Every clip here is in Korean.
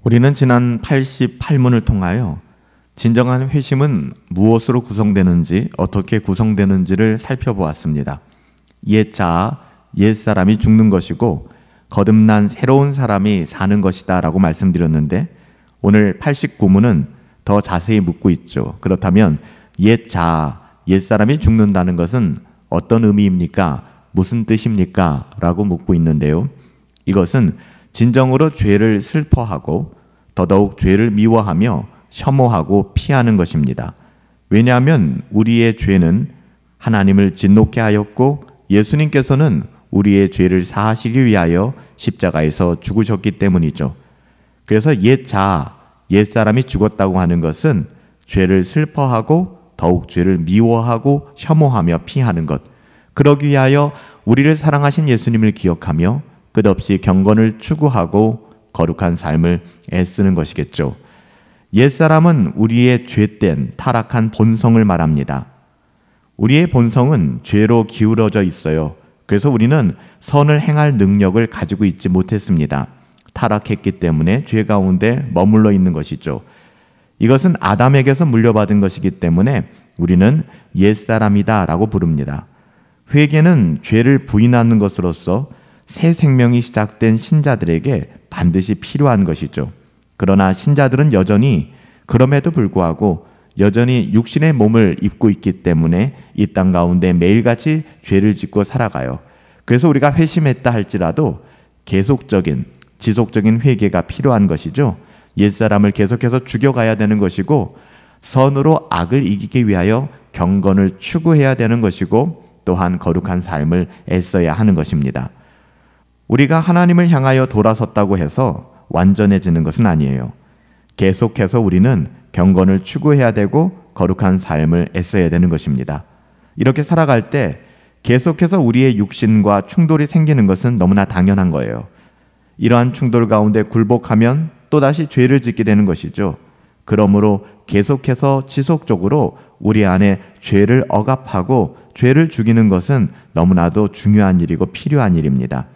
우리는 지난 88문을 통하여 진정한 회심은 무엇으로 구성되는지, 어떻게 구성되는지를 살펴보았습니다. 옛 자아, 옛 사람이 죽는 것이고 거듭난 새로운 사람이 사는 것이다 라고 말씀드렸는데, 오늘 89문은 더 자세히 묻고 있죠. 그렇다면 옛 자아, 옛 사람이 죽는다는 것은 어떤 의미입니까? 무슨 뜻입니까? 라고 묻고 있는데요. 이것은 진정으로 죄를 슬퍼하고 더더욱 죄를 미워하며 혐오하고 피하는 것입니다. 왜냐하면 우리의 죄는 하나님을 진노케 하였고 예수님께서는 우리의 죄를 사하시기 위하여 십자가에서 죽으셨기 때문이죠. 그래서 옛 자아, 옛 사람이 죽었다고 하는 것은 죄를 슬퍼하고 더욱 죄를 미워하고 혐오하며 피하는 것, 그러기 위하여 우리를 사랑하신 예수님을 기억하며 끝없이 경건을 추구하고 거룩한 삶을 애쓰는 것이겠죠. 옛사람은 우리의 죄된 타락한 본성을 말합니다. 우리의 본성은 죄로 기울어져 있어요. 그래서 우리는 선을 행할 능력을 가지고 있지 못했습니다. 타락했기 때문에 죄 가운데 머물러 있는 것이죠. 이것은 아담에게서 물려받은 것이기 때문에 우리는 옛사람이다 라고 부릅니다. 회개는 죄를 부인하는 것으로서 새 생명이 시작된 신자들에게 반드시 필요한 것이죠. 그러나 신자들은 여전히 그럼에도 불구하고 여전히 육신의 몸을 입고 있기 때문에 이 땅 가운데 매일같이 죄를 짓고 살아가요. 그래서 우리가 회심했다 할지라도 계속적인 지속적인 회개가 필요한 것이죠. 옛사람을 계속해서 죽여가야 되는 것이고 선으로 악을 이기기 위하여 경건을 추구해야 되는 것이고 또한 거룩한 삶을 애써야 하는 것입니다. 우리가 하나님을 향하여 돌아섰다고 해서 완전해지는 것은 아니에요. 계속해서 우리는 경건을 추구해야 되고 거룩한 삶을 애써야 되는 것입니다. 이렇게 살아갈 때 계속해서 우리의 육신과 충돌이 생기는 것은 너무나 당연한 거예요. 이러한 충돌 가운데 굴복하면 또다시 죄를 짓게 되는 것이죠. 그러므로 계속해서 지속적으로 우리 안에 죄를 억압하고 죄를 죽이는 것은 너무나도 중요한 일이고 필요한 일입니다.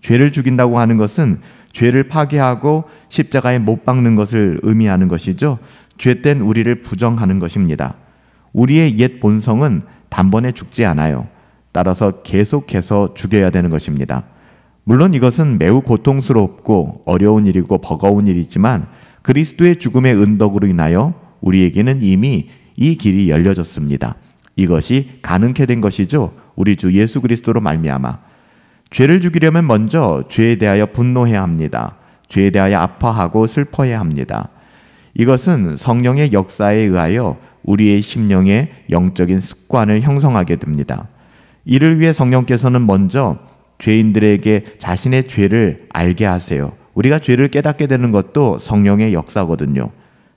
죄를 죽인다고 하는 것은 죄를 파괴하고 십자가에 못 박는 것을 의미하는 것이죠. 죄된 우리를 부정하는 것입니다. 우리의 옛 본성은 단번에 죽지 않아요. 따라서 계속해서 죽여야 되는 것입니다. 물론 이것은 매우 고통스럽고 어려운 일이고 버거운 일이지만 그리스도의 죽음의 은덕으로 인하여 우리에게는 이미 이 길이 열려졌습니다. 이것이 가능케 된 것이죠. 우리 주 예수 그리스도로 말미암아. 죄를 죽이려면 먼저 죄에 대하여 분노해야 합니다. 죄에 대하여 아파하고 슬퍼해야 합니다. 이것은 성령의 역사에 의하여 우리의 심령의 영적인 습관을 형성하게 됩니다. 이를 위해 성령께서는 먼저 죄인들에게 자신의 죄를 알게 하세요. 우리가 죄를 깨닫게 되는 것도 성령의 역사거든요.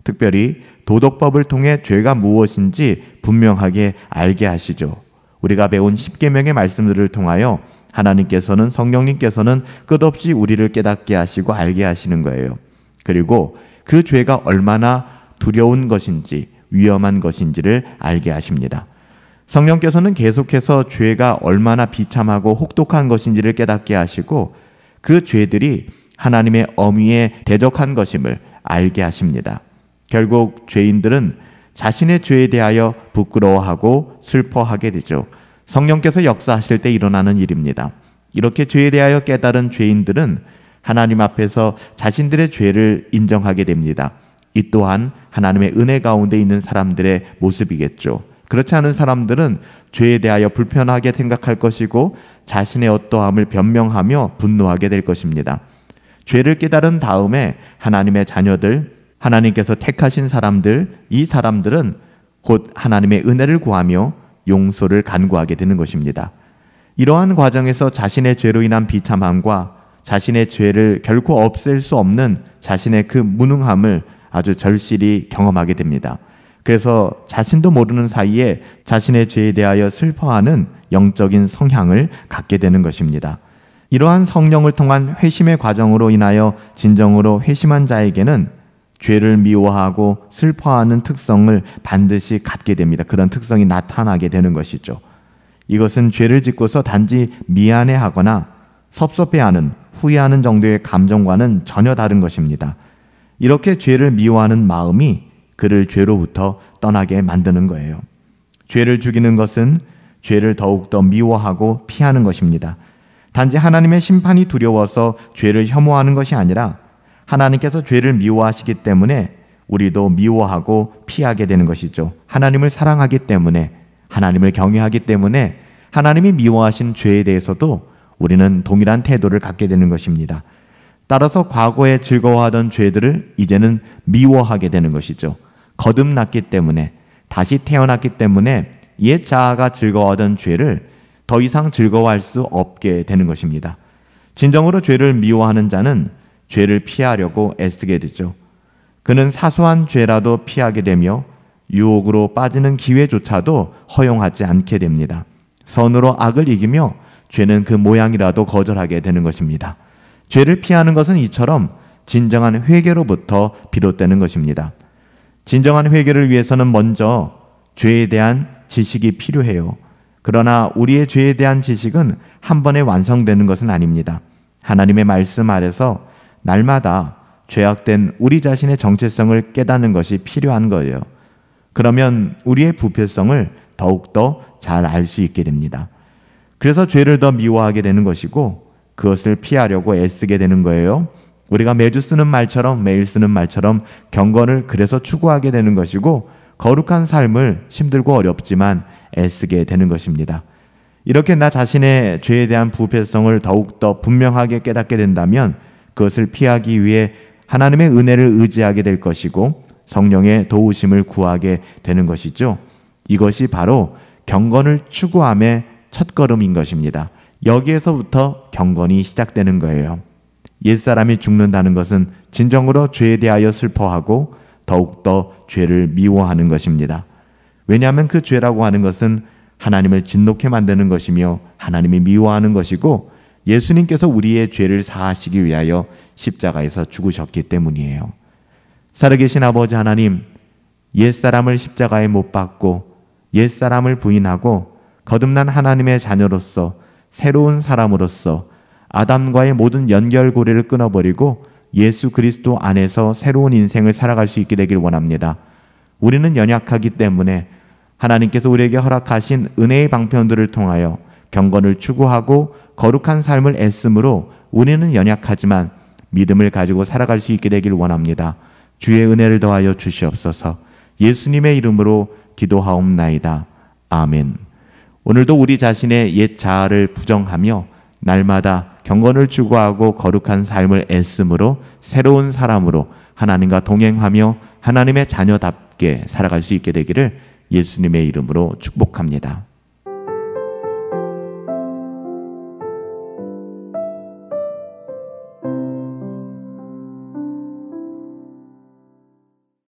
특별히 도덕법을 통해 죄가 무엇인지 분명하게 알게 하시죠. 우리가 배운 십계명의 말씀들을 통하여 하나님께서는 성령님께서는 끝없이 우리를 깨닫게 하시고 알게 하시는 거예요. 그리고 그 죄가 얼마나 두려운 것인지 위험한 것인지를 알게 하십니다. 성령께서는 계속해서 죄가 얼마나 비참하고 혹독한 것인지를 깨닫게 하시고 그 죄들이 하나님의 엄위에 대적한 것임을 알게 하십니다. 결국 죄인들은 자신의 죄에 대하여 부끄러워하고 슬퍼하게 되죠. 성령께서 역사하실 때 일어나는 일입니다. 이렇게 죄에 대하여 깨달은 죄인들은 하나님 앞에서 자신들의 죄를 인정하게 됩니다. 이 또한 하나님의 은혜 가운데 있는 사람들의 모습이겠죠. 그렇지 않은 사람들은 죄에 대하여 불편하게 생각할 것이고 자신의 어떠함을 변명하며 분노하게 될 것입니다. 죄를 깨달은 다음에 하나님의 자녀들, 하나님께서 택하신 사람들, 이 사람들은 곧 하나님의 은혜를 구하며 용서를 간구하게 되는 것입니다. 이러한 과정에서 자신의 죄로 인한 비참함과 자신의 죄를 결코 없앨 수 없는 자신의 그 무능함을 아주 절실히 경험하게 됩니다. 그래서 자신도 모르는 사이에 자신의 죄에 대하여 슬퍼하는 영적인 성향을 갖게 되는 것입니다. 이러한 성령을 통한 회심의 과정으로 인하여 진정으로 회심한 자에게는 죄를 미워하고 슬퍼하는 특성을 반드시 갖게 됩니다. 그런 특성이 나타나게 되는 것이죠. 이것은 죄를 짓고서 단지 미안해하거나 섭섭해하는, 후회하는 정도의 감정과는 전혀 다른 것입니다. 이렇게 죄를 미워하는 마음이 그를 죄로부터 떠나게 만드는 거예요. 죄를 죽이는 것은 죄를 더욱더 미워하고 피하는 것입니다. 단지 하나님의 심판이 두려워서 죄를 혐오하는 것이 아니라 하나님께서 죄를 미워하시기 때문에 우리도 미워하고 피하게 되는 것이죠. 하나님을 사랑하기 때문에, 하나님을 경외하기 때문에 하나님이 미워하신 죄에 대해서도 우리는 동일한 태도를 갖게 되는 것입니다. 따라서 과거에 즐거워하던 죄들을 이제는 미워하게 되는 것이죠. 거듭났기 때문에, 다시 태어났기 때문에 옛 자아가 즐거워하던 죄를 더 이상 즐거워할 수 없게 되는 것입니다. 진정으로 죄를 미워하는 자는 죄를 피하려고 애쓰게 되죠. 그는 사소한 죄라도 피하게 되며 유혹으로 빠지는 기회조차도 허용하지 않게 됩니다. 선으로 악을 이기며 죄는 그 모양이라도 거절하게 되는 것입니다. 죄를 피하는 것은 이처럼 진정한 회개로부터 비롯되는 것입니다. 진정한 회개를 위해서는 먼저 죄에 대한 지식이 필요해요. 그러나 우리의 죄에 대한 지식은 한 번에 완성되는 것은 아닙니다. 하나님의 말씀 아래서 날마다 죄악된 우리 자신의 정체성을 깨닫는 것이 필요한 거예요. 그러면 우리의 부패성을 더욱더 잘 알 수 있게 됩니다. 그래서 죄를 더 미워하게 되는 것이고 그것을 피하려고 애쓰게 되는 거예요. 우리가 매주 쓰는 말처럼, 매일 쓰는 말처럼 경건을 그래서 추구하게 되는 것이고 거룩한 삶을 힘들고 어렵지만 애쓰게 되는 것입니다. 이렇게 나 자신의 죄에 대한 부패성을 더욱더 분명하게 깨닫게 된다면 그것을 피하기 위해 하나님의 은혜를 의지하게 될 것이고 성령의 도우심을 구하게 되는 것이죠. 이것이 바로 경건을 추구함의 첫걸음인 것입니다. 여기에서부터 경건이 시작되는 거예요. 옛사람이 죽는다는 것은 진정으로 죄에 대하여 슬퍼하고 더욱더 죄를 미워하는 것입니다. 왜냐하면 그 죄라고 하는 것은 하나님을 진노케 만드는 것이며 하나님이 미워하는 것이고 예수님께서 우리의 죄를 사하시기 위하여 십자가에서 죽으셨기 때문이에요. 살아계신 아버지 하나님, 옛사람을 십자가에 못 박고 옛사람을 부인하고 거듭난 하나님의 자녀로서 새로운 사람으로서 아담과의 모든 연결고리를 끊어버리고 예수 그리스도 안에서 새로운 인생을 살아갈 수 있게 되길 원합니다. 우리는 연약하기 때문에 하나님께서 우리에게 허락하신 은혜의 방편들을 통하여 경건을 추구하고 거룩한 삶을 애씀으로 우리는 연약하지만 믿음을 가지고 살아갈 수 있게 되길 원합니다. 주의 은혜를 더하여 주시옵소서. 예수님의 이름으로 기도하옵나이다. 아멘. 오늘도 우리 자신의 옛 자아를 부정하며 날마다 경건을 추구하고 거룩한 삶을 애씀으로 새로운 사람으로 하나님과 동행하며 하나님의 자녀답게 살아갈 수 있게 되기를 예수님의 이름으로 축복합니다.